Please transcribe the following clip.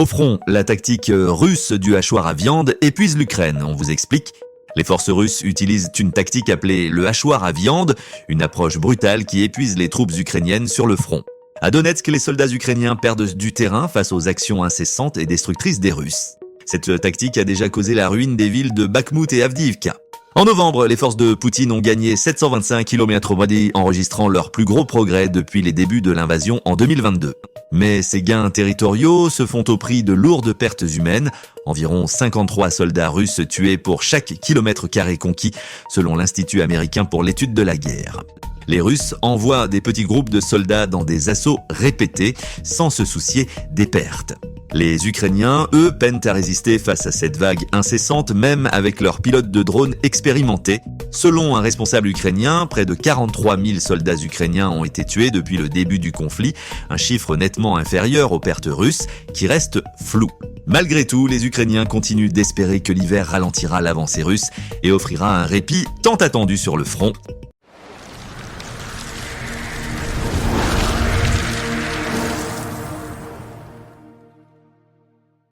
Au front, la tactique russe du hachoir à viande épuise l'Ukraine, on vous explique. Les forces russes utilisent une tactique appelée le hachoir à viande, une approche brutale qui épuise les troupes ukrainiennes sur le front. À Donetsk, les soldats ukrainiens perdent du terrain face aux actions incessantes et destructrices des Russes. Cette tactique a déjà causé la ruine des villes de Bakhmout et Avdiivka. En novembre, les forces de Poutine ont gagné 725 km, enregistrant leur plus gros progrès depuis les débuts de l'invasion en 2022. Mais ces gains territoriaux se font au prix de lourdes pertes humaines, environ 53 soldats russes tués pour chaque kilomètre carré conquis, selon l'Institut américain pour l'étude de la guerre. Les Russes envoient des petits groupes de soldats dans des assauts répétés, sans se soucier des pertes. Les Ukrainiens, eux, peinent à résister face à cette vague incessante, même avec leurs pilotes de drones expérimentés. Selon un responsable ukrainien, près de 43 000 soldats ukrainiens ont été tués depuis le début du conflit, un chiffre nettement inférieur aux pertes russes, qui reste flou. Malgré tout, les Ukrainiens continuent d'espérer que l'hiver ralentira l'avancée russe et offrira un répit tant attendu sur le front.